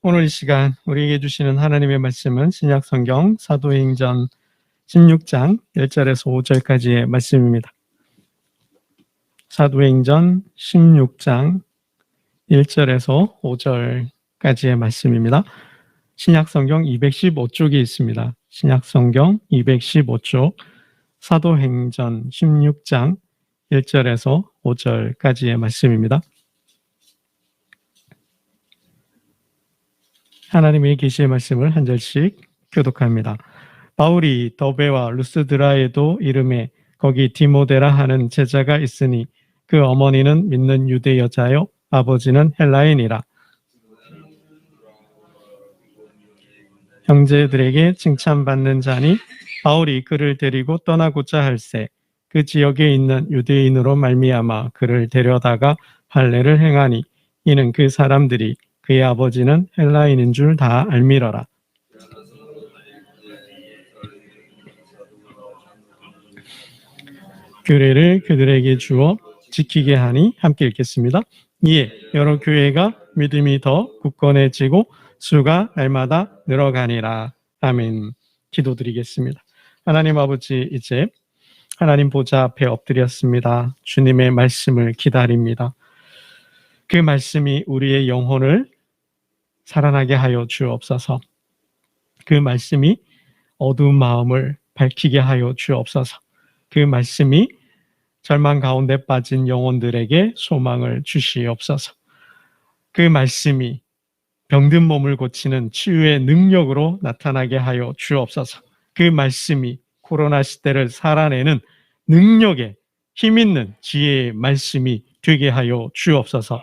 오늘 이 시간 우리에게 주시는 하나님의 말씀은 신약 성경 사도행전 16장 1절에서 5절까지의 말씀입니다. 사도행전 16장 1절에서 5절까지의 말씀입니다. 신약 성경 215쪽이 있습니다. 신약 성경 215쪽 사도행전 16장 1절에서 5절까지의 말씀입니다. 하나님의 계시의 말씀을 한 절씩 교독합니다. 바울이 더베와 루스드라에도 이름에 거기 디모데라 하는 제자가 있으니 그 어머니는 믿는 유대 여자요 아버지는 헬라인이라. 형제들에게 칭찬받는 자니 바울이 그를 데리고 떠나고자 할새 그 지역에 있는 유대인으로 말미암아 그를 데려다가 할례를 행하니 이는 그 사람들이 그의 아버지는 헬라인인 줄 다 알미러라. 규례를 그들에게 주어 지키게 하니 함께 읽겠습니다. 이에 여러 교회가 믿음이 더 굳건해지고 수가 날마다 늘어가니라. 아멘. 기도드리겠습니다. 하나님 아버지, 이제 하나님 보좌 앞에 엎드렸습니다. 주님의 말씀을 기다립니다. 그 말씀이 우리의 영혼을 살아나게 하여 주옵소서. 그 말씀이 어두운 마음을 밝히게 하여 주옵소서. 그 말씀이 절망 가운데 빠진 영혼들에게 소망을 주시옵소서. 그 말씀이 병든 몸을 고치는 치유의 능력으로 나타나게 하여 주옵소서. 그 말씀이 코로나 시대를 살아내는 능력의 힘 있는 지혜의 말씀이 되게 하여 주옵소서.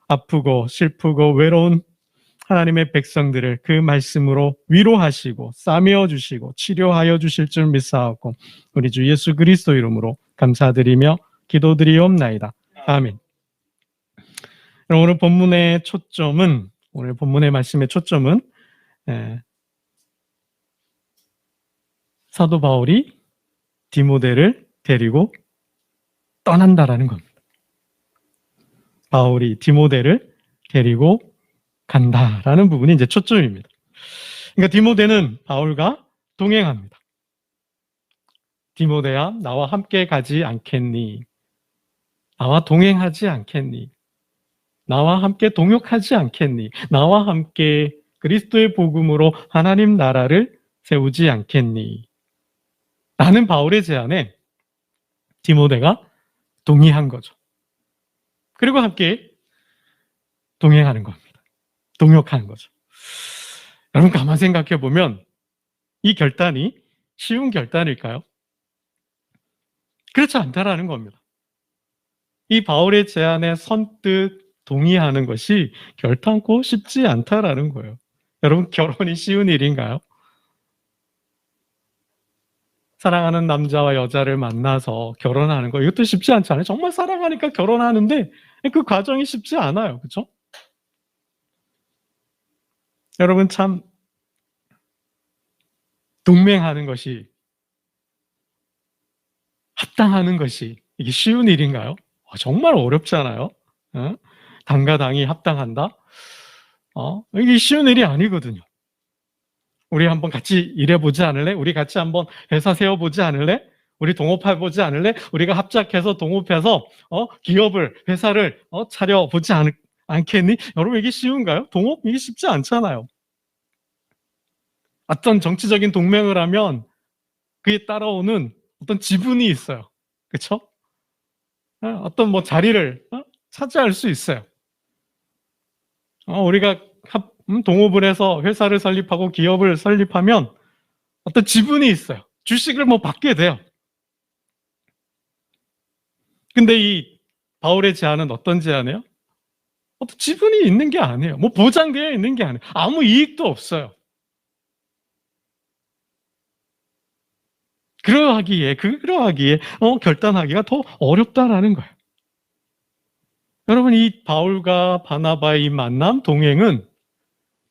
아프고 슬프고 외로운 하나님의 백성들을 그 말씀으로 위로하시고 싸매어 주시고 치료하여 주실 줄 믿사옵고 우리 주 예수 그리스도 이름으로 감사드리며 기도드리옵나이다. 아멘. 오늘 본문의 초점은, 오늘 본문의 말씀의 초점은 사도 바울이 디모데를 데리고 떠난다라는 겁니다. 바울이 디모데를 데리고 간다라는 부분이 이제 초점입니다. 그러니까 디모데는 바울과 동행합니다. 디모데야, 나와 함께 가지 않겠니? 나와 동행하지 않겠니? 나와 함께 동역하지 않겠니? 나와 함께 그리스도의 복음으로 하나님 나라를 세우지 않겠니? 라는 바울의 제안에 디모데가 동의한 거죠. 그리고 함께 동행하는 겁니다. 동역하는 거죠. 여러분 가만 생각해 보면 이 결단이 쉬운 결단일까요? 그렇지 않다라는 겁니다. 이 바울의 제안에 선뜻 동의하는 것이 결단코 쉽지 않다라는 거예요. 여러분 결혼이 쉬운 일인가요? 사랑하는 남자와 여자를 만나서 결혼하는 거 이것도 쉽지 않잖아요. 정말 사랑하니까 결혼하는데 그 과정이 쉽지 않아요. 그렇죠? 여러분 참 동맹하는 것이, 합당하는 것이 이게 쉬운 일인가요? 정말 어렵잖아요. 당과 당이 합당한다? 이게 쉬운 일이 아니거든요. 우리 한번 같이 일해보지 않을래? 우리 같이 한번 회사 세워보지 않을래? 우리 동업해보지 않을래? 우리가 합작해서 동업해서 기업을, 회사를 차려보지 않겠니? 여러분 이게 쉬운가요? 동업? 이게 쉽지 않잖아요. 어떤 정치적인 동맹을 하면 그에 따라오는 어떤 지분이 있어요. 그렇죠? 어떤 자리를 차지할 수 있어요. 우리가 동업을 해서 회사를 설립하고 기업을 설립하면 어떤 지분이 있어요. 주식을 받게 돼요. 근데 이 바울의 제안은 어떤 제안이에요? 어떤 지분이 있는 게 아니에요. 보장되어 있는 게 아니에요. 아무 이익도 없어요. 그러하기에 결단하기가 더 어렵다라는 거예요. 여러분 이 바울과 바나바의 이 만남, 동행은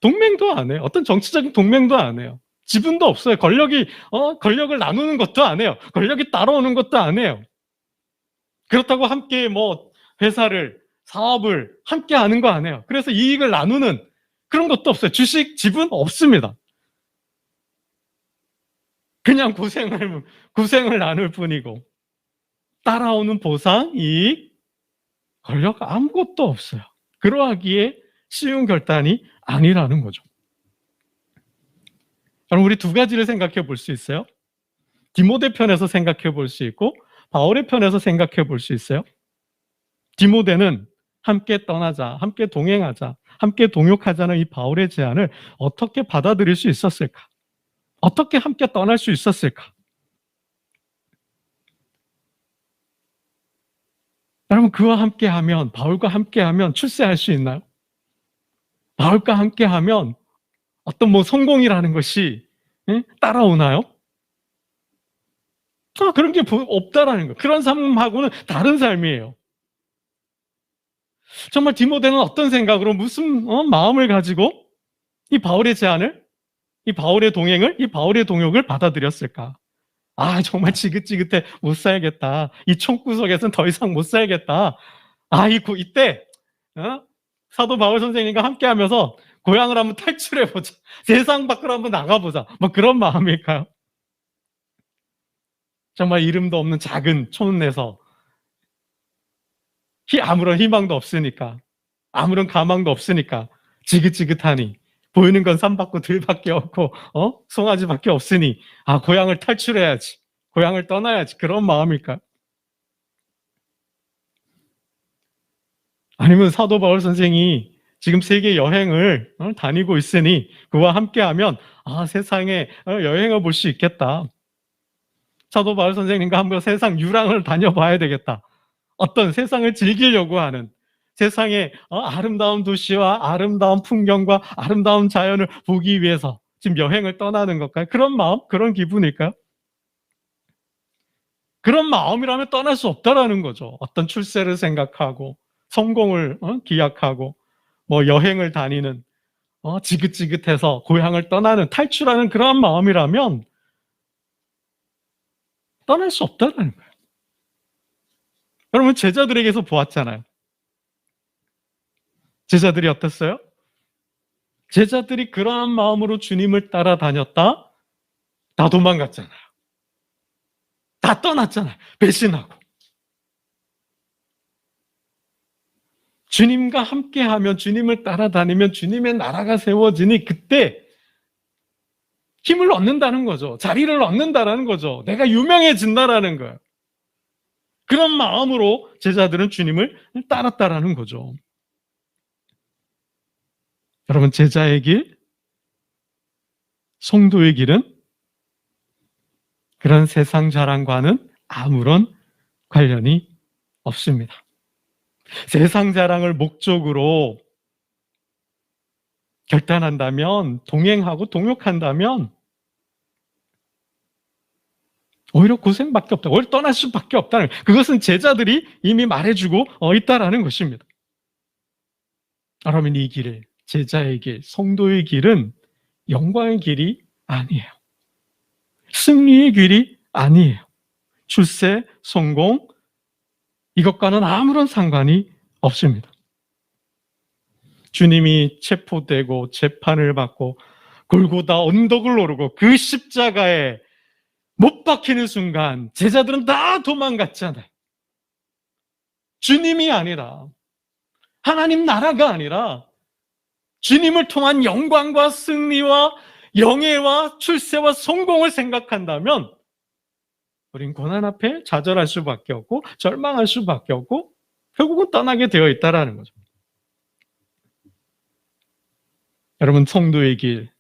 동맹도 안 해요. 어떤 정치적인 동맹도 안 해요. 지분도 없어요. 권력을 나누는 것도 안 해요. 권력이 따라오는 것도 안 해요. 그렇다고 함께 회사를, 사업을 함께 하는 거 안 해요. 그래서 이익을 나누는 그런 것도 없어요. 주식, 집은 없습니다. 그냥 고생을 나눌 뿐이고, 따라오는 보상, 이익, 권력 아무것도 없어요. 그러하기에 쉬운 결단이 아니라는 거죠. 그럼 우리 두 가지를 생각해 볼 수 있어요. 디모데 편에서 생각해 볼 수 있고 바울의 편에서 생각해 볼 수 있어요. 디모데는 함께 떠나자, 함께 동행하자, 함께 동역하자는 이 바울의 제안을 어떻게 받아들일 수 있었을까? 어떻게 함께 떠날 수 있었을까? 여러분, 그와 함께하면, 바울과 함께하면 출세할 수 있나요? 바울과 함께하면 어떤 성공이라는 것이 따라오나요? 그런 게 없다라는 거. 그런 삶하고는 다른 삶이에요. 정말 디모데는 어떤 생각으로 무슨 마음을 가지고 이 바울의 제안을, 이 바울의 동행을, 이 바울의 동역을 받아들였을까? 정말 지긋지긋해 못 살겠다. 이 총구석에서는 더 이상 못 살겠다. 이때 사도 바울 선생님과 함께하면서 고향을 한번 탈출해보자. 세상 밖으로 한번 나가보자. 그런 마음일까요? 정말 이름도 없는 작은 촌에서 아무런 희망도 없으니까, 아무런 가망도 없으니까 지긋지긋하니 보이는 건 산밖고 들밖에 없고 송아지밖에 없으니 고향을 탈출해야지, 고향을 떠나야지, 그런 마음일까요? 아니면 사도 바울 선생이 지금 세계 여행을 다니고 있으니 그와 함께하면 세상에 여행을 볼 수 있겠다. 사도 바울 선생님과 한번 세상 유랑을 다녀봐야 되겠다. 어떤 세상을 즐기려고 하는, 세상의 아름다운 도시와 아름다운 풍경과 아름다운 자연을 보기 위해서 지금 여행을 떠나는 것까요? 그런 마음, 그런 기분일까요? 그런 마음이라면 떠날 수 없다라는 거죠. 어떤 출세를 생각하고 성공을 기약하고 여행을 다니는 지긋지긋해서 고향을 떠나는, 탈출하는 그러한 마음이라면 떠날 수 없다는 거예요. 여러분, 제자들에게서 보았잖아요. 제자들이 어땠어요? 제자들이 그러한 마음으로 주님을 따라다녔다? 다 도망갔잖아요. 다 떠났잖아요. 배신하고. 주님과 함께하면, 주님을 따라다니면 주님의 나라가 세워지니 그때 힘을 얻는다는 거죠. 자리를 얻는다는 거죠. 내가 유명해진다라는 거예요. 그런 마음으로 제자들은 주님을 따랐다라는 거죠. 여러분, 제자의 길, 성도의 길은 그런 세상 자랑과는 아무런 관련이 없습니다. 세상 자랑을 목적으로 결단한다면, 동행하고 동역한다면 오히려 고생밖에 없다. 오히려 떠날 수밖에 없다는, 그것은 제자들이 이미 말해주고 있다라는 것입니다. 여러분, 이 길을, 제자의 길, 성도의 길은 영광의 길이 아니에요. 승리의 길이 아니에요. 출세, 성공, 이것과는 아무런 상관이 없습니다. 주님이 체포되고 재판을 받고 골고다 언덕을 오르고 그 십자가에 못 박히는 순간 제자들은 다 도망갔잖아요. 주님이 아니라, 하나님 나라가 아니라 주님을 통한 영광과 승리와 영예와 출세와 성공을 생각한다면 우린 고난 앞에 좌절할 수밖에 없고 절망할 수밖에 없고 결국은 떠나게 되어 있다는 거죠. 여러분, 성도의 길,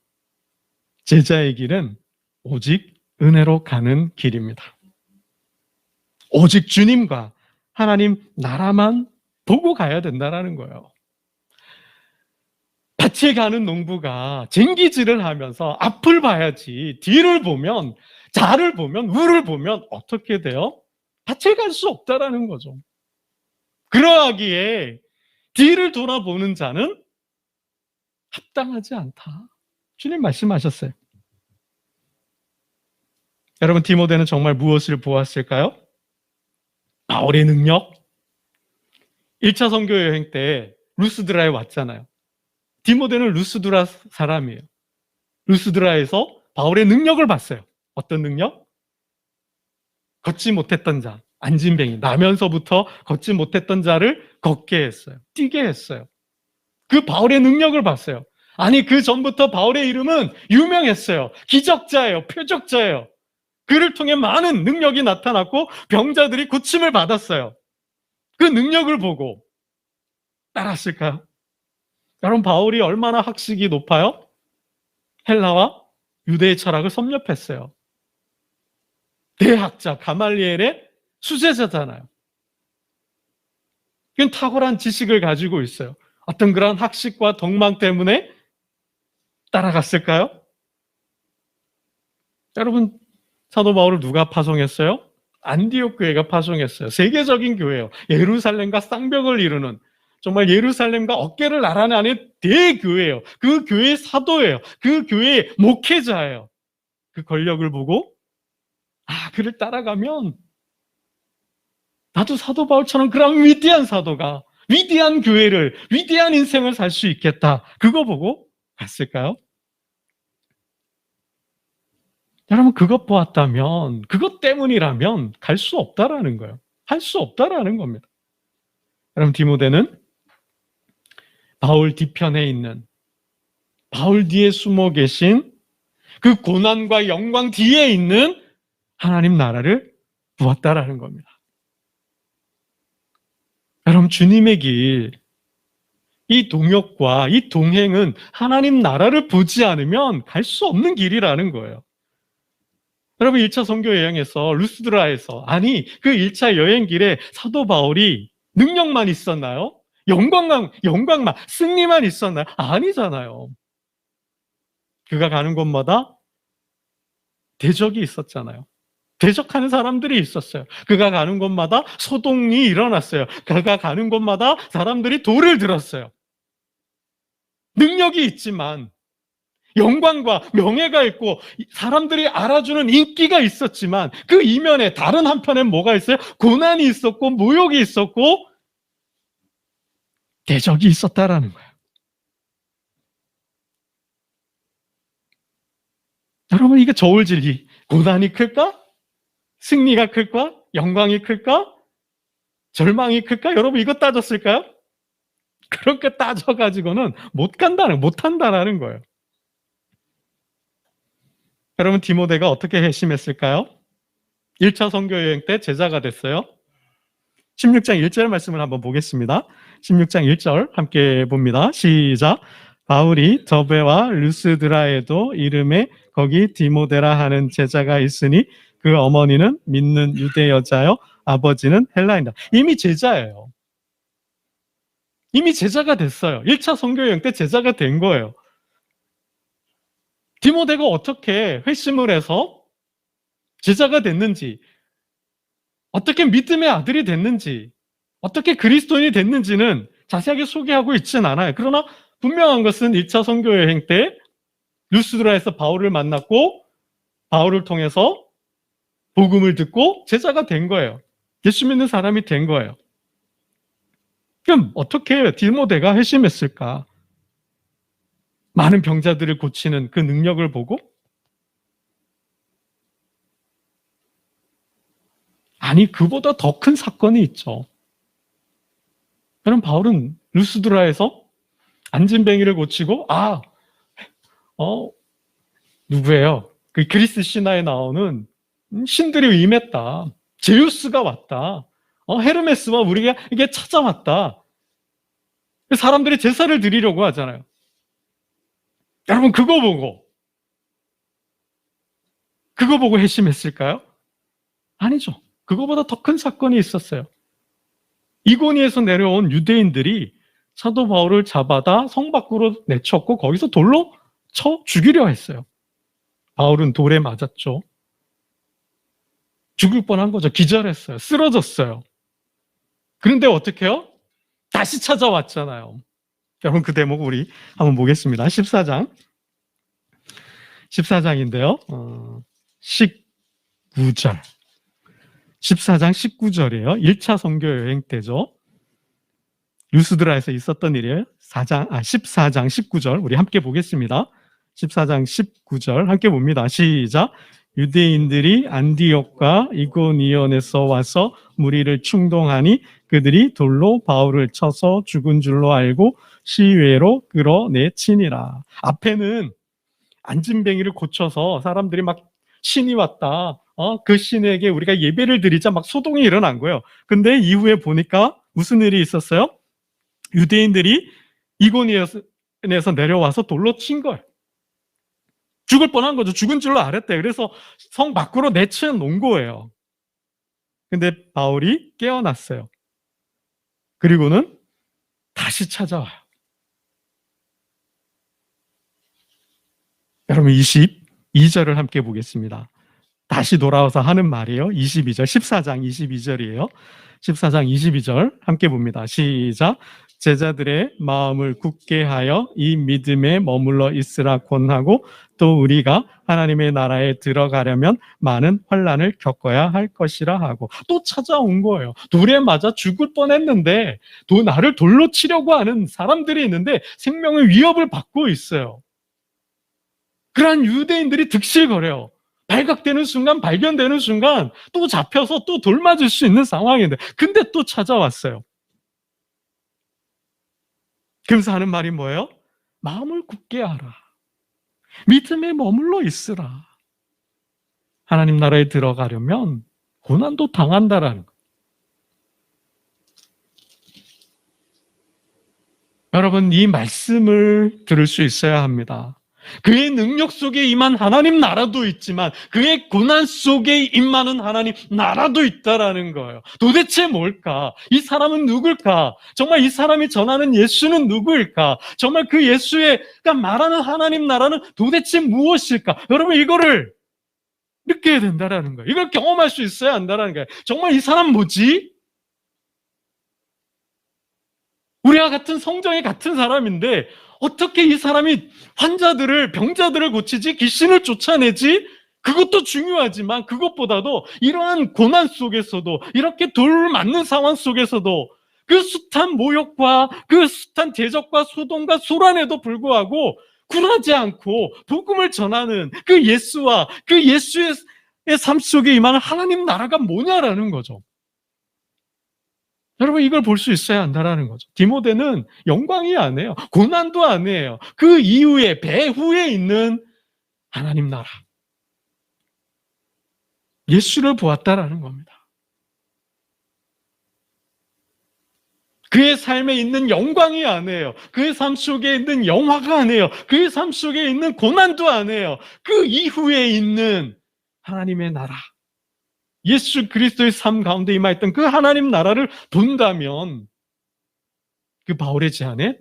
제자의 길은 오직 은혜로 가는 길입니다. 오직 주님과 하나님 나라만 보고 가야 된다는 거예요. 밭에 가는 농부가 쟁기질을 하면서 앞을 봐야지 뒤를 보면, 자를 보면, 우를 보면 어떻게 돼요? 밭에 갈 수 없다라는 거죠. 그러하기에 뒤를 돌아보는 자는 합당하지 않다. 주님 말씀하셨어요. 여러분, 디모데는 정말 무엇을 보았을까요? 바울의 능력. 1차 선교 여행 때 루스드라에 왔잖아요. 디모데는 루스드라 사람이에요. 루스드라에서 바울의 능력을 봤어요. 어떤 능력? 걷지 못했던 자, 안진뱅이, 나면서부터 걷지 못했던 자를 걷게 했어요. 뛰게 했어요. 그 바울의 능력을 봤어요. 아니, 그 전부터 바울의 이름은 유명했어요. 기적자예요. 표적자예요. 그를 통해 많은 능력이 나타났고 병자들이 고침을 받았어요. 그 능력을 보고 따랐을까요? 여러분, 바울이 얼마나 학식이 높아요? 헬라와 유대의 철학을 섭렵했어요. 대학자 가말리엘의 수제자잖아요. 그건 탁월한 지식을 가지고 있어요. 어떤 그런 학식과 덕망 때문에 따라갔을까요? 여러분, 사도 바울을 누가 파송했어요? 안디옥 교회가 파송했어요. 세계적인 교회예요. 예루살렘과 쌍벽을 이루는, 정말 예루살렘과 어깨를 나란하는 대교회예요. 그 교회의 사도예요. 그 교회의 목회자예요. 그 권력을 보고 그를 따라가면 나도 사도 바울처럼 그런 위대한 사도가, 위대한 교회를, 위대한 인생을 살 수 있겠다. 그거 보고 갔을까요? 여러분, 그것 보았다면, 그것 때문이라면 갈 수 없다라는 거예요. 할 수 없다라는 겁니다. 여러분, 디모데는 바울 뒤편에 있는, 바울 뒤에 숨어 계신 그 고난과 영광 뒤에 있는 하나님 나라를 보았다라는 겁니다. 여러분, 주님의 길, 이 동역과 이 동행은 하나님 나라를 보지 않으면 갈 수 없는 길이라는 거예요. 여러분, 1차 선교 여행에서 루스드라에서, 아니 그 1차 여행 길에 사도 바울이 능력만 있었나요? 영광만, 승리만 있었나요? 아니잖아요. 그가 가는 곳마다 대적이 있었잖아요. 대적하는 사람들이 있었어요. 그가 가는 곳마다 소동이 일어났어요. 그가 가는 곳마다 사람들이 돌을 들었어요. 능력이 있지만, 영광과 명예가 있고 사람들이 알아주는 인기가 있었지만, 그 이면에 다른 한편에 뭐가 있어요? 고난이 있었고 모욕이 있었고 대적이 있었다라는 거예요. 여러분, 이게 저울질이 고난이 클까? 승리가 클까? 영광이 클까? 절망이 클까? 여러분, 이거 따졌을까요? 그렇게 따져가지고는 못한다라는 거예요. 여러분, 디모데가 어떻게 회심했을까요? 1차 선교여행 때 제자가 됐어요. 16장 1절 말씀을 한번 보겠습니다. 16장 1절 함께 봅니다. 시작. 바울이 더베와 루스드라에도 이름에 거기 디모데라 하는 제자가 있으니 그 어머니는 믿는 유대 여자요 아버지는 헬라인이다. 이미 제자예요. 이미 제자가 됐어요. 1차 선교여행 때 제자가 된 거예요. 디모데가 어떻게 회심을 해서 제자가 됐는지, 어떻게 믿음의 아들이 됐는지, 어떻게 그리스도인이 됐는지는 자세하게 소개하고 있진 않아요. 그러나 분명한 것은 1차 선교여행 때 루스드라에서 바울을 만났고 바울을 통해서 복음을 듣고 제자가 된 거예요. 예수 믿는 사람이 된 거예요. 그럼 어떻게 디모데가 회심했을까? 많은 병자들을 고치는 그 능력을 보고? 아니, 그보다 더 큰 사건이 있죠. 여러분, 바울은 루스드라에서 안진뱅이를 고치고, 누구예요? 그 그리스 신화에 나오는 신들이 임했다. 제우스가 왔다. 헤르메스와 우리가 이게 찾아왔다. 사람들이 제사를 드리려고 하잖아요. 여러분, 그거 보고 회심했을까요? 아니죠. 그거보다 더 큰 사건이 있었어요. 이고니에서 내려온 유대인들이 사도 바울을 잡아다 성 밖으로 내쳤고 거기서 돌로 쳐 죽이려 했어요. 바울은 돌에 맞았죠. 죽을 뻔한 거죠. 기절했어요. 쓰러졌어요. 그런데 어떻게 해요? 다시 찾아왔잖아요. 여러분, 그 대목 우리 한번 보겠습니다. 14장인데요. 19절. 14장 19절이에요. 1차 선교 여행 때죠. 루스드라에서 있었던 일이에요. 14장 19절 우리 함께 보겠습니다. 14장 19절 함께 봅니다. 시작. 유대인들이 안디옥과 이고니온에서 와서 무리를 충동하니 그들이 돌로 바울을 쳐서 죽은 줄로 알고 시외로 끌어내치니라. 앞에는 안진뱅이를 고쳐서 사람들이 막 신이 왔다. 그 신에게 우리가 예배를 드리자 막 소동이 일어난 거예요. 근데 이후에 보니까 무슨 일이 있었어요? 유대인들이 이고니온에서 내려와서 돌로 친 거예요. 죽을 뻔한 거죠. 죽은 줄로 알았대. 그래서 성 밖으로 내쳐 놓은 거예요. 근데 바울이 깨어났어요. 그리고는 다시 찾아와요. 여러분 22절을 함께 보겠습니다. 다시 돌아와서 하는 말이에요. 22절, 14장 22절이에요. 14장 22절 함께 봅니다. 시작. 제자들의 마음을 굳게 하여 이 믿음에 머물러 있으라 권하고 또 우리가 하나님의 나라에 들어가려면 많은 환난을 겪어야 할 것이라 하고 또 찾아온 거예요. 돌에 맞아 죽을 뻔했는데 나를 돌로 치려고 하는 사람들이 있는데 생명의 위협을 받고 있어요. 그러한 유대인들이 득실거려요. 발각되는 순간, 발견되는 순간 또 잡혀서 또 돌 맞을 수 있는 상황인데 근데 또 찾아왔어요. 그러면서 하는 말이 뭐예요? 마음을 굳게 하라. 믿음에 머물러 있으라. 하나님 나라에 들어가려면 고난도 당한다라는 거예요. 여러분 이 말씀을 들을 수 있어야 합니다. 그의 능력 속에 임한 하나님 나라도 있지만 그의 고난 속에 임하는 하나님 나라도 있다라는 거예요. 도대체 뭘까? 이 사람은 누굴까? 정말 이 사람이 전하는 예수는 누구일까? 정말 그 예수가 말하는 하나님 나라는 도대체 무엇일까? 여러분 이거를 느껴야 된다라는 거예요. 이걸 경험할 수 있어야 한다라는 거예요. 정말 이 사람 뭐지? 우리와 같은 성정이 같은 사람인데 어떻게 이 사람이 병자들을 고치지? 귀신을 쫓아내지? 그것도 중요하지만 그것보다도 이러한 고난 속에서도 이렇게 돌 맞는 상황 속에서도 그 숱한 모욕과 그 숱한 대적과 소동과 소란에도 불구하고 굴하지 않고 복음을 전하는 그 예수와 그 예수의 삶 속에 임하는 하나님 나라가 뭐냐라는 거죠. 여러분 이걸 볼 수 있어야 한다는 거죠. 디모데는 영광이 아니에요. 고난도 아니에요. 그 이후에 배후에 있는 하나님 나라. 예수를 보았다라는 겁니다. 그의 삶에 있는 영광이 아니에요. 그의 삶 속에 있는 영화가 아니에요. 그의 삶 속에 있는 고난도 아니에요. 그 이후에 있는 하나님의 나라. 예수 그리스도의 삶 가운데 임하였던 그 하나님 나라를 본다면 그 바울의 제안에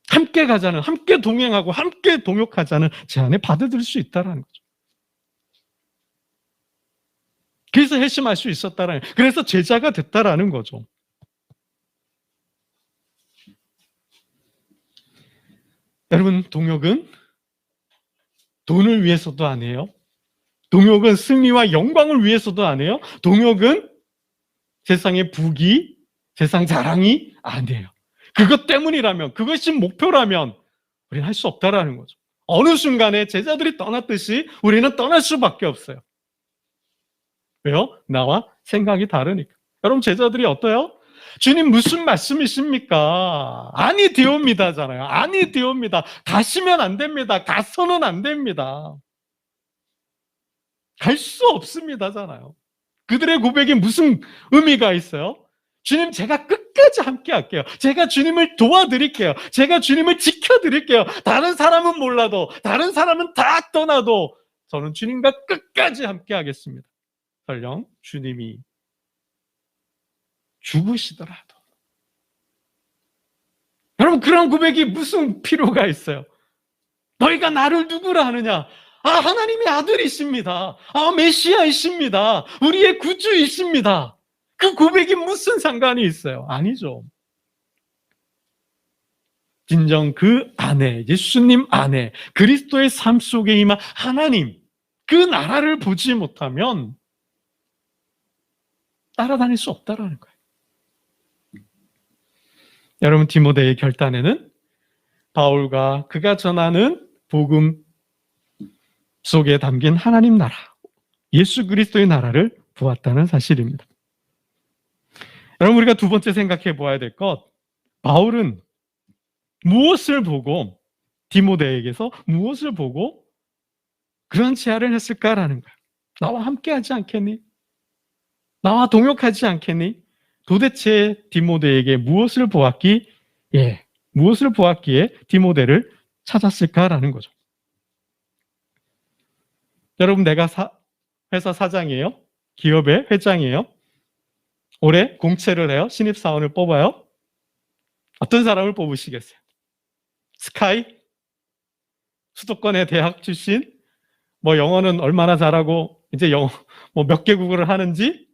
함께 가자는, 함께 동행하고 함께 동역하자는 제안에 받아들일 수 있다는 거죠. 그래서 회심할 수 있었다라는, 그래서 제자가 됐다라는 거죠. 여러분 동역은 돈을 위해서도 아니에요. 동역은 승리와 영광을 위해서도 아니에요. 동역은 세상의 부귀, 세상 자랑이 아니에요. 그것 때문이라면, 그것이 목표라면 우리는 할 수 없다라는 거죠. 어느 순간에 제자들이 떠났듯이 우리는 떠날 수밖에 없어요. 왜요? 나와 생각이 다르니까. 여러분 제자들이 어때요? 주님 무슨 말씀이십니까? 아니 되옵니다잖아요. 아니 되옵니다. 가시면 안 됩니다. 가서는 안 됩니다. 갈 수 없습니다잖아요. 그들의 고백이 무슨 의미가 있어요? 주님 제가 끝까지 함께 할게요. 제가 주님을 도와드릴게요. 제가 주님을 지켜드릴게요. 다른 사람은 몰라도, 다른 사람은 다 떠나도 저는 주님과 끝까지 함께 하겠습니다. 설령 주님이 죽으시더라도. 여러분 그런 고백이 무슨 필요가 있어요? 너희가 나를 누구라 하느냐? 하나님의 아들이십니다. 메시아이십니다. 우리의 구주이십니다. 그 고백이 무슨 상관이 있어요? 아니죠. 진정 그 안에, 예수님 안에, 그리스도의 삶 속에 임한 하나님, 그 나라를 보지 못하면 따라다닐 수 없다라는 거예요. 여러분, 디모데의 결단에는 바울과 그가 전하는 복음 속에 담긴 하나님 나라, 예수 그리스도의 나라를 보았다는 사실입니다. 여러분, 우리가 두 번째 생각해 보아야 될 것, 바울은 무엇을 보고, 디모데에게서 무엇을 보고 그런 제안을 했을까라는 거예요. 나와 함께 하지 않겠니? 나와 동역하지 않겠니? 도대체 디모데에게 무엇을 보았기에 디모데를 찾았을까라는 거죠. 여러분, 내가 회사 사장이에요? 기업의 회장이에요? 올해 공채를 해요? 신입사원을 뽑아요? 어떤 사람을 뽑으시겠어요? 스카이? 수도권의 대학 출신? 뭐 영어는 얼마나 잘하고 이제 영어 뭐 몇 개국어를 하는지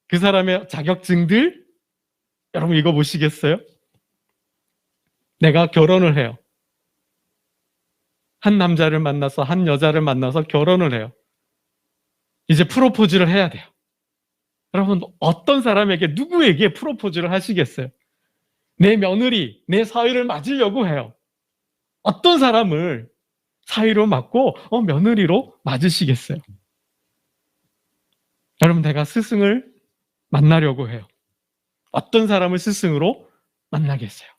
그 사람의 자격증들 여러분 이거 보시겠어요? 내가 결혼을 해요. 한 남자를 만나서 한 여자를 만나서 결혼을 해요. 이제 프로포즈를 해야 돼요. 여러분, 어떤 사람에게 누구에게 프로포즈를 하시겠어요? 내 며느리, 내 사위를 맞으려고 해요. 어떤 사람을 사위로 맞고 며느리로 맞으시겠어요? 여러분, 내가 스승을 만나려고 해요. 어떤 사람을 스승으로 만나겠어요?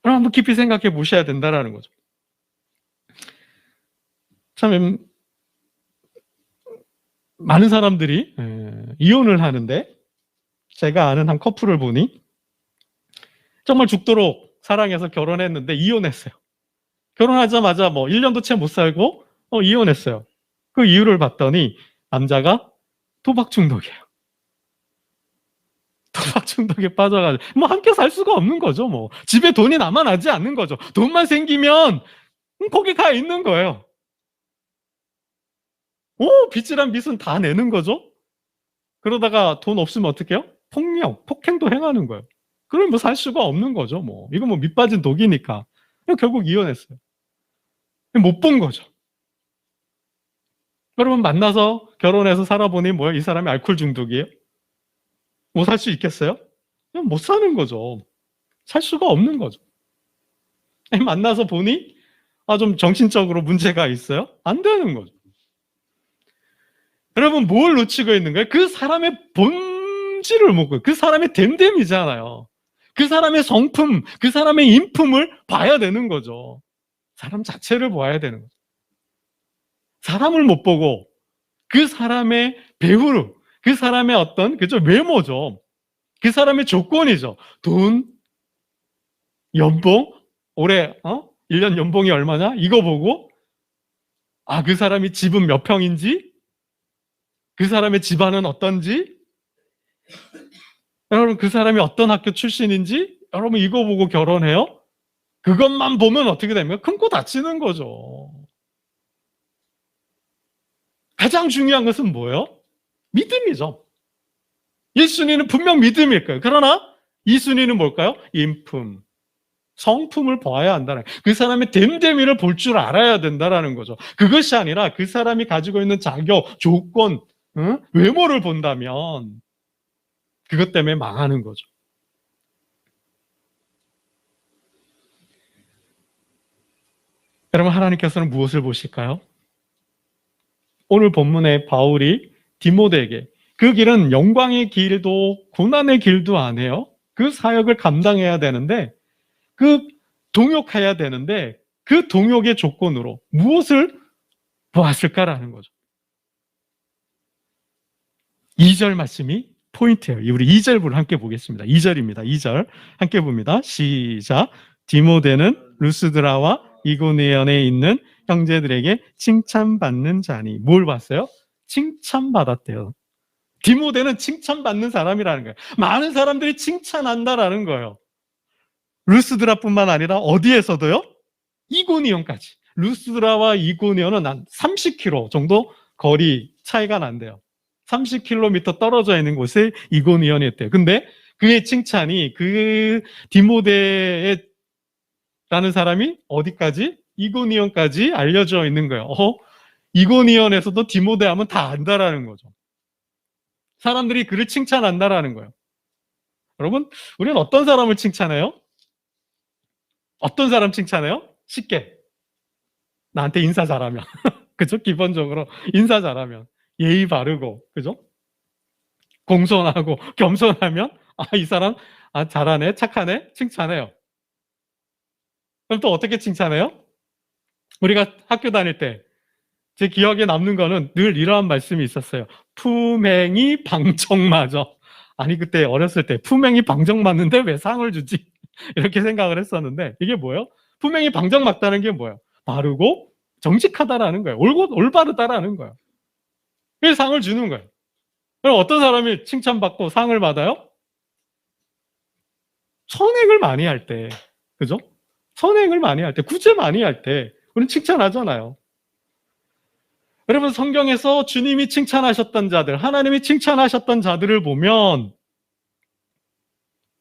그럼 한번 깊이 생각해 보셔야 된다는 거죠. 참 많은 사람들이 이혼을 하는데 제가 아는 한 커플을 보니 정말 죽도록 사랑해서 결혼했는데 이혼했어요. 결혼하자마자 뭐 1년도 채 못 살고 이혼했어요. 그 이유를 봤더니 남자가 도박 중독이에요. 도박 중독에 빠져가지고 뭐 함께 살 수가 없는 거죠. 뭐 집에 돈이 남아나지 않는 거죠. 돈만 생기면 거기 가 있는 거예요. 빚이란 빚은 다 내는 거죠. 그러다가 돈 없으면 어떻게 해요? 폭력, 폭행도 행하는 거예요. 그럼 뭐 살 수가 없는 거죠. 뭐 이거 뭐 밑빠진 독이니까 결국 이혼했어요. 못 본 거죠. 여러분, 만나서 결혼해서 살아보니 뭐야? 이 사람이 알코올 중독이에요? 뭐 살 수 있겠어요? 그냥 못 사는 거죠. 살 수가 없는 거죠. 만나서 보니 좀 정신적으로 문제가 있어요? 안 되는 거죠. 여러분, 뭘 놓치고 있는 거예요? 그 사람의 본질을 못 보고, 그 사람의 됨됨이잖아요. 그 사람의 성품, 그 사람의 인품을 봐야 되는 거죠. 사람 자체를 봐야 되는 거죠. 사람을 못 보고 그 사람의 배우로, 그 사람의 어떤 외모죠. 그 사람의 조건이죠. 돈, 연봉, 올해 1년 연봉이 얼마냐? 이거 보고 그 사람이 집은 몇 평인지, 그 사람의 집안은 어떤지, 여러분 그 사람이 어떤 학교 출신인지, 여러분 이거 보고 결혼해요? 그것만 보면 어떻게 됩니까? 금고 다치는 거죠. 가장 중요한 것은 뭐예요? 믿음이죠. 1순위는 분명 믿음일 거예요. 그러나 2순위는 뭘까요? 인품, 성품을 봐야 한다는, 그 사람의 됨됨이를 볼 줄 알아야 된다는 거죠. 그것이 아니라 그 사람이 가지고 있는 자격, 조건, 외모를 본다면 그것 때문에 망하는 거죠. 여러분, 하나님께서는 무엇을 보실까요? 오늘 본문에 바울이 디모데에게 그 길은 영광의 길도 고난의 길도 아니에요. 그 사역을 감당해야 되는데, 그 동역해야 되는데, 그 동역의 조건으로 무엇을 보았을까라는 거죠. 2절 말씀이 포인트예요. 우리 2절부를 함께 보겠습니다. 2절입니다. 2절 함께 봅니다. 시작. 디모데는 루스드라와 이고니온에 있는 형제들에게 칭찬받는 자니. 뭘 봤어요? 칭찬받았대요. 디모데는 칭찬받는 사람이라는 거예요. 많은 사람들이 칭찬한다라는 거예요. 루스드라뿐만 아니라 어디에서도요? 이고니온까지. 루스드라와 이고니온은 한 30km 정도 거리 차이가 난대요. 30km 떨어져 있는 곳에 이고니온이 있대요. 근데 그의 칭찬이 그 디모데라는 사람이 어디까지? 이고니온까지 알려져 있는 거예요. 이고니온에서도 디모데 하면 다 안다라는 거죠. 사람들이 그를 칭찬한다라는 거예요. 여러분, 우리는 어떤 사람을 칭찬해요? 어떤 사람 칭찬해요? 쉽게. 나한테 인사 잘하면. 그죠? 기본적으로 인사 잘하면. 예의 바르고, 그죠? 공손하고 겸손하면, 이 사람, 잘하네, 착하네, 칭찬해요. 그럼 또 어떻게 칭찬해요? 우리가 학교 다닐 때, 제 기억에 남는 거는 늘 이러한 말씀이 있었어요. 품행이 방정맞아. 아니, 그때 어렸을 때 품행이 방정맞는데 왜 상을 주지? 이렇게 생각을 했었는데, 이게 뭐예요? 품행이 방정맞다는 게 뭐예요? 바르고 정직하다라는 거예요. 올바르다라는 거예요. 그래서 상을 주는 거예요. 그럼 어떤 사람이 칭찬받고 상을 받아요? 선행을 많이 할 때, 그죠? 선행을 많이 할 때, 구제 많이 할 때, 우리는 칭찬하잖아요. 여러분, 성경에서 주님이 칭찬하셨던 자들, 하나님이 칭찬하셨던 자들을 보면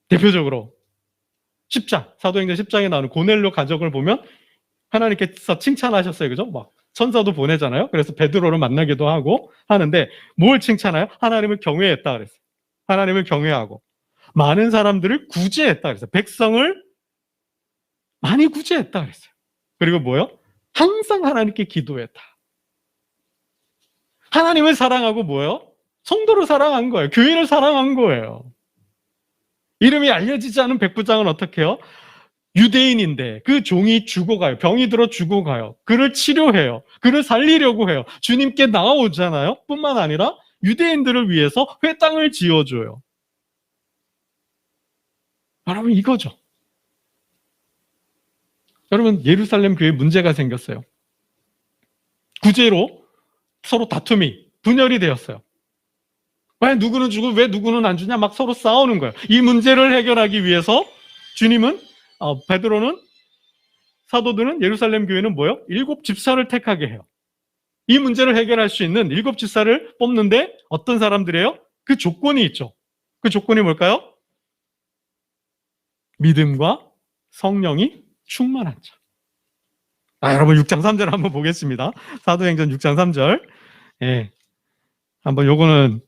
대표적으로 10장, 사도행전 10장에 나오는 고넬료 가족을 보면 하나님께서 칭찬하셨어요. 그죠? 막 천사도 보내잖아요. 그래서 베드로를 만나기도 하고 하는데 뭘 칭찬해요? 하나님을 경외했다 그랬어요. 하나님을 경외하고 많은 사람들을 구제했다 그랬어요. 백성을 많이 구제했다 그랬어요. 그리고 뭐요? 항상 하나님께 기도했다. 하나님을 사랑하고 뭐요? 성도를 사랑한 거예요. 교회를 사랑한 거예요. 이름이 알려지지 않은 백부장은 어떻게 해요? 유대인인데 그 종이 죽어가요. 병이 들어 죽어가요. 그를 치료해요. 그를 살리려고 해요. 주님께 나아오잖아요. 뿐만 아니라 유대인들을 위해서 회당을 지어줘요. 여러분, 이거죠. 여러분, 예루살렘 교회에 문제가 생겼어요. 구제로 서로 다툼이 분열이 되었어요. 왜 누구는 주고 왜 누구는 안 주냐 막 서로 싸우는 거예요. 이 문제를 해결하기 위해서 주님은 베드로는 사도들은 예루살렘 교회는 뭐요? 7 집사를 택하게 해요. 이 문제를 해결할 수 있는 7 집사를 뽑는데 어떤 사람들이에요? 그 조건이 있죠. 그 조건이 뭘까요? 믿음과 성령이 충만한 자. 여러분 6장 3절 한번 보겠습니다. 사도행전 6장 3절. 예. 한번 요거는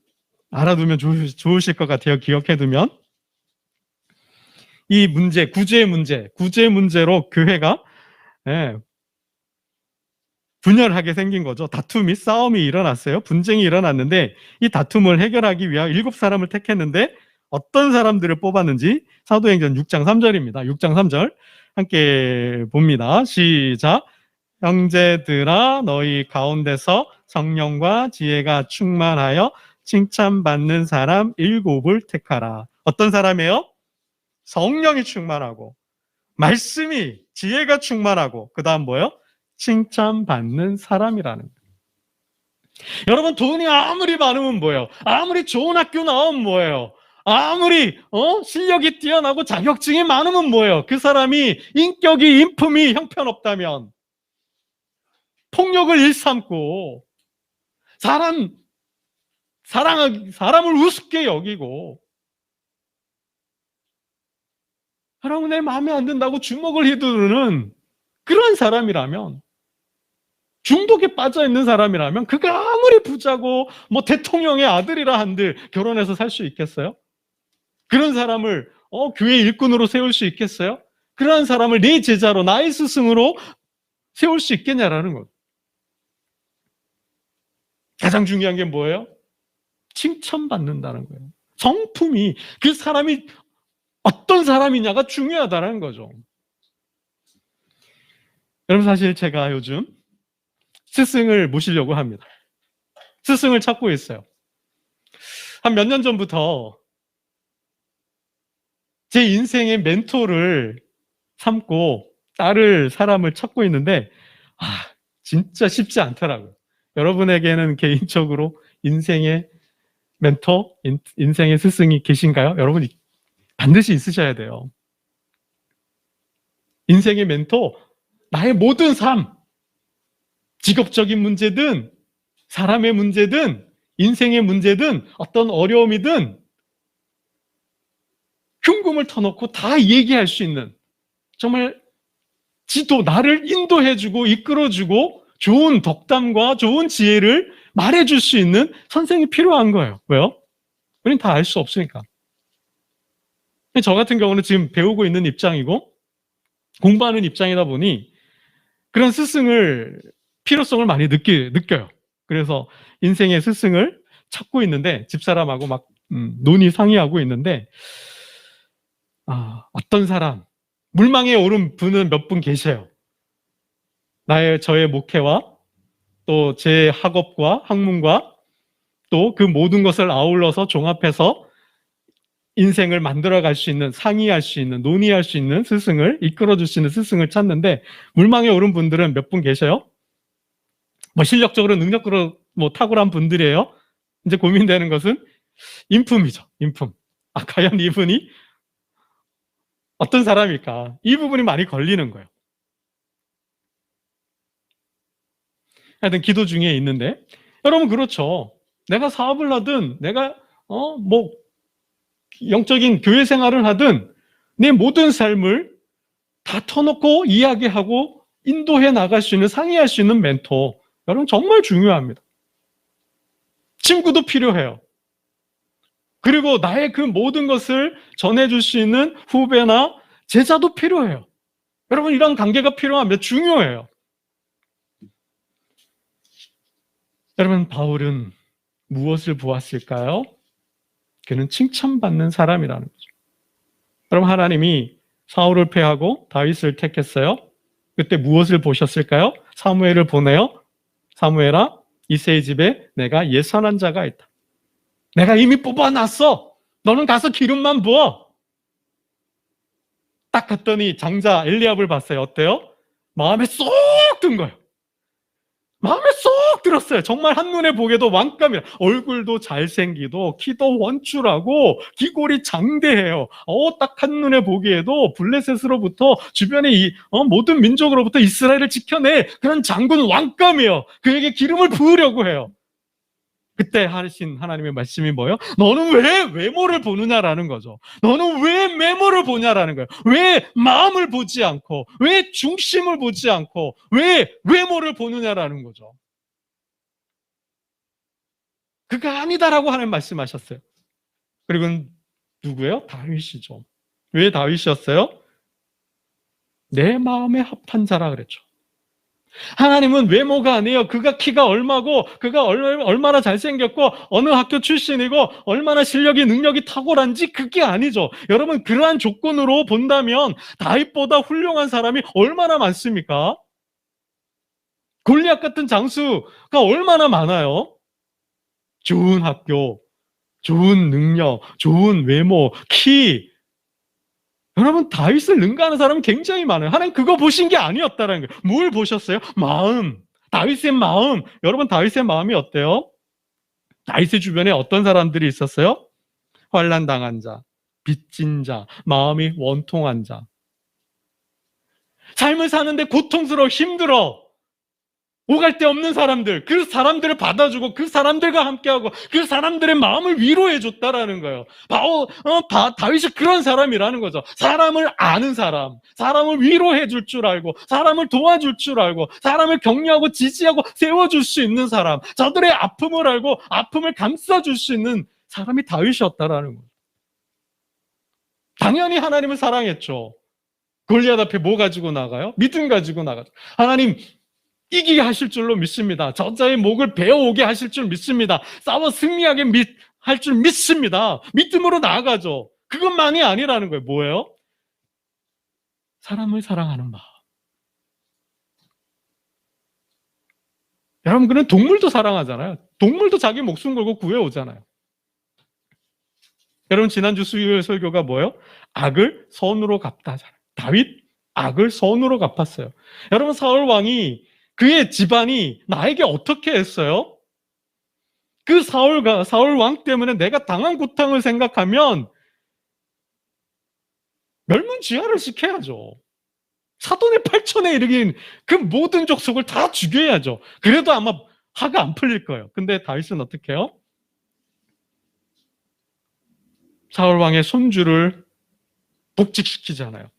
알아두면 좋으실 것 같아요. 기억해두면. 이 문제, 구제 문제로 교회가 분열하게 생긴 거죠. 다툼이, 싸움이 일어났어요. 분쟁이 일어났는데 이 다툼을 해결하기 위해 7 사람을 택했는데 어떤 사람들을 뽑았는지 사도행전 6장 3절입니다. 6장 3절 함께 봅니다. 시작. 형제들아 너희 가운데서 성령과 지혜가 충만하여 칭찬받는 사람 7을 택하라. 어떤 사람이에요? 성령이 충만하고 말씀이 지혜가 충만하고 그 다음 뭐예요? 칭찬받는 사람이라는 거예요. 여러분, 돈이 아무리 많으면 뭐예요? 아무리 좋은 학교 나오면 뭐예요? 아무리 실력이 뛰어나고 자격증이 많으면 뭐예요? 그 사람이 인격이 인품이 형편없다면 폭력을 일삼고 사람을 우습게 여기고 사람은 내 마음에 안 든다고 주먹을 휘두르는 그런 사람이라면, 중독에 빠져 있는 사람이라면 그가 아무리 부자고 뭐 대통령의 아들이라 한들 결혼해서 살 수 있겠어요? 그런 사람을 교회 일꾼으로 세울 수 있겠어요? 그런 사람을 내 제자로 나의 스승으로 세울 수 있겠냐라는 것. 가장 중요한 게 뭐예요? 칭찬받는다는 거예요. 성품이, 그 사람이 어떤 사람이냐가 중요하다는 거죠. 여러분, 사실 제가 요즘 스승을 모시려고 합니다. 스승을 찾고 있어요. 한 몇 년 전부터 제 인생의 멘토를 삼고 따를 사람을 찾고 있는데 진짜 쉽지 않더라고요. 여러분에게는 개인적으로 인생의 멘토, 인생의 스승이 계신가요? 여러분 반드시 있으셔야 돼요. 인생의 멘토, 나의 모든 삶, 직업적인 문제든 사람의 문제든 인생의 문제든 어떤 어려움이든 흉금을 터놓고 다 얘기할 수 있는, 정말 나를 인도해주고 이끌어주고 좋은 덕담과 좋은 지혜를 말해줄 수 있는 선생이 필요한 거예요. 왜요? 우린 다 알 수 없으니까. 저 같은 경우는 지금 배우고 있는 입장이고 공부하는 입장이다 보니 그런 스승을 필요성을 많이 느껴요. 그래서 인생의 스승을 찾고 있는데 집사람하고 막 논의 상의하고 있는데 어떤 사람 물망에 오른 분은 몇 분 계세요. 저의 목회와 또 제 학업과 학문과 또 그 모든 것을 아울러서 종합해서 인생을 만들어갈 수 있는, 상의할 수 있는, 논의할 수 있는 스승을 이끌어줄 수 있는 스승을 찾는데 물망에 오른 분들은 몇 분 계셔요? 뭐 실력적으로 능력으로 뭐 탁월한 분들이에요. 이제 고민되는 것은 인품이죠. 인품. 과연 이분이 어떤 사람일까? 이 부분이 많이 걸리는 거예요. 하여튼 기도 중에 있는데 여러분 그렇죠. 내가 사업을 하든 내가 뭐 영적인 교회 생활을 하든 내 모든 삶을 다 터놓고 이야기하고 인도해 나갈 수 있는, 상의할 수 있는 멘토, 여러분 정말 중요합니다. 친구도 필요해요. 그리고 나의 그 모든 것을 전해줄 수 있는 후배나 제자도 필요해요. 여러분 이런 관계가 필요합니다. 중요해요. 여러분 바울은 무엇을 보았을까요? 그는 칭찬받는 사람이라는 거죠. 여러분 하나님이 사울을 패하고 다윗을 택했어요. 그때 무엇을 보셨을까요? 사무엘을 보내요. 사무엘아, 이새의 집에 내가 예선한 자가 있다. 내가 이미 뽑아놨어. 너는 가서 기름만 부어. 딱 갔더니 장자 엘리압을 봤어요. 어때요? 마음에 쏙 든 거예요. 마음에 쏙 들었어요. 정말 한눈에 보기에도 왕감이라. 얼굴도 잘생기고 키도 원출하고 귀골이 장대해요. 딱 한눈에 보기에도 블레셋으로부터 주변의 모든 민족으로부터 이스라엘을 지켜낼 그런 장군 왕감이에요. 그에게 기름을 부으려고 해요. 그때 하신 하나님의 말씀이 뭐예요? 너는 왜 외모를 보느냐라는 거죠. 너는 왜 외모를 보냐라는 거예요. 왜 마음을 보지 않고, 왜 중심을 보지 않고, 왜 외모를 보느냐라는 거죠. 그가 아니다라고 하나님 말씀하셨어요. 그리고 누구예요? 다윗이죠. 왜 다윗이었어요? 내 마음에 합한 자라 그랬죠. 하나님은 외모가 아니에요. 그가 키가 얼마고 그가 얼마나 잘생겼고 어느 학교 출신이고 얼마나 실력이 능력이 탁월한지 그게 아니죠. 여러분 그러한 조건으로 본다면 다윗보다 훌륭한 사람이 얼마나 많습니까? 골리앗 같은 장수가 얼마나 많아요? 좋은 학교, 좋은 능력, 좋은 외모, 키. 여러분 다윗을 능가하는 사람은 굉장히 많아요. 하나님 그거 보신 게 아니었다는 거예요. 뭘 보셨어요? 마음. 다윗의 마음. 여러분 다윗의 마음이 어때요? 다윗의 주변에 어떤 사람들이 있었어요? 환난 당한 자, 빚진 자, 마음이 원통한 자. 삶을 사는데 고통스러워 힘들어. 오갈 데 없는 사람들, 그 사람들을 받아주고 그 사람들과 함께하고 그 사람들의 마음을 위로해줬다라는 거예요. 다윗이 그런 사람이라는 거죠. 사람을 아는 사람, 사람을 위로해줄 줄 알고 사람을 도와줄 줄 알고 사람을 격려하고 지지하고 세워줄 수 있는 사람, 저들의 아픔을 알고 아픔을 감싸줄 수 있는 사람이 다윗이었다라는 거예요. 당연히 하나님을 사랑했죠. 골리앗 앞에 뭐 가지고 나가요? 믿음 가지고 나가죠. 하나님 이기게 하실 줄로 믿습니다. 저자의 목을 베어오게 하실 줄 믿습니다. 싸워 승리하게 할 줄 믿습니다. 믿음으로 나아가죠. 그것만이 아니라는 거예요. 뭐예요? 사람을 사랑하는 마음. 여러분 그는 동물도 사랑하잖아요. 동물도 자기 목숨 걸고 구해오잖아요. 여러분 지난주 수요일 설교가 뭐예요? 악을 선으로 갚다잖아요. 다윗 악을 선으로 갚았어요. 여러분 사울 왕이 그의 집안이 나에게 어떻게 했어요? 그 사울 왕 때문에 내가 당한 고통을 생각하면 멸문지화를 시켜야죠. 사돈의 8천에 이르긴 그 모든 족속을 다 죽여야죠. 그래도 아마 화가 안 풀릴 거예요. 근데 다윗은 어떻게 해요? 사울 왕의 손주를 복직시키잖아요.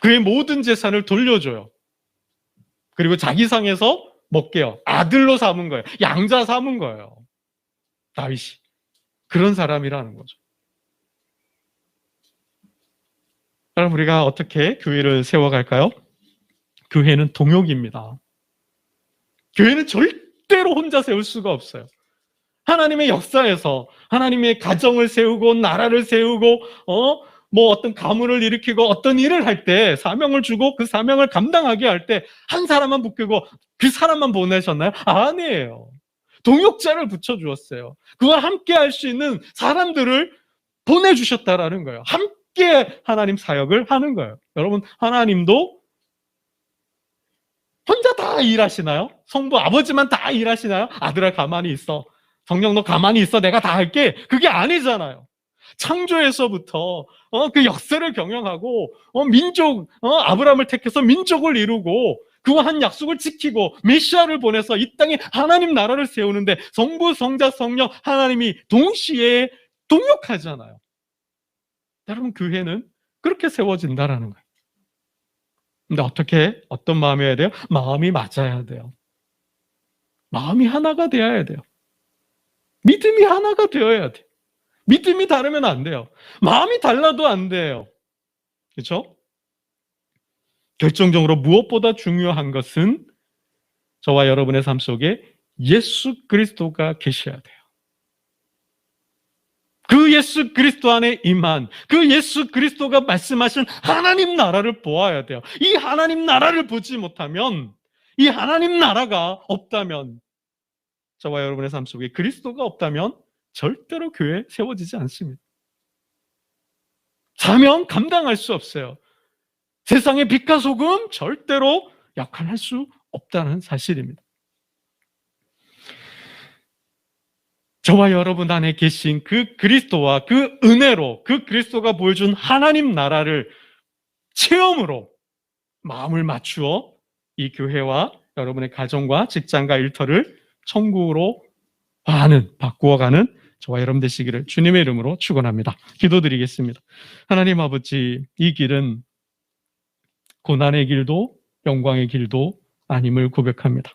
그의 모든 재산을 돌려줘요. 그리고 자기 상에서 먹게요. 아들로 삼은 거예요. 양자 삼은 거예요. 다윗이. 그런 사람이라는 거죠. 그럼 우리가 어떻게 교회를 세워갈까요? 교회는 동역입니다. 교회는 절대로 혼자 세울 수가 없어요. 하나님의 역사에서 하나님의 가정을 세우고 나라를 세우고 어떤 가문을 일으키고 어떤 일을 할 때 사명을 주고 그 사명을 감당하게 할 때 한 사람만 붙이고 그 사람만 보내셨나요? 아니에요. 동역자를 붙여주었어요. 그와 함께 할 수 있는 사람들을 보내주셨다라는 거예요. 함께 하나님 사역을 하는 거예요. 여러분, 하나님도 혼자 다 일하시나요? 성부 아버지만 다 일하시나요? 아들아 가만히 있어. 성령 너 가만히 있어. 내가 다 할게. 그게 아니잖아요. 창조에서부터 그 역사를 경영하고 민족 아브라함을 택해서 민족을 이루고 그와 한 약속을 지키고 메시아를 보내서 이 땅에 하나님 나라를 세우는데 성부, 성자, 성령 하나님이 동시에 동역하잖아요. 여러분, 교회는 그렇게 세워진다라는 거예요. 근데 어떤 마음이어야 돼요? 마음이 맞아야 돼요. 마음이 하나가 되어야 돼요. 믿음이 하나가 되어야 돼요. 믿음이 다르면 안 돼요. 마음이 달라도 안 돼요. 그렇죠? 결정적으로 무엇보다 중요한 것은 저와 여러분의 삶 속에 예수 그리스도가 계셔야 돼요. 그 예수 그리스도 안에 임한 그 예수 그리스도가 말씀하신 하나님 나라를 보아야 돼요. 이 하나님 나라를 보지 못하면, 이 하나님 나라가 없다면, 저와 여러분의 삶 속에 그리스도가 없다면 절대로 교회 세워지지 않습니다. 사명 감당할 수 없어요. 세상의 빛과 소금 절대로 역할할 수 없다는 사실입니다. 저와 여러분 안에 계신 그 그리스도와 그 은혜로 그 그리스도가 보여준 하나님 나라를 체험으로 마음을 맞추어 이 교회와 여러분의 가정과 직장과 일터를 천국으로 바꾸어가는 저와 여러분 되시기를 주님의 이름으로 축원합니다. 기도드리겠습니다. 하나님 아버지, 이 길은 고난의 길도 영광의 길도 아님을 고백합니다.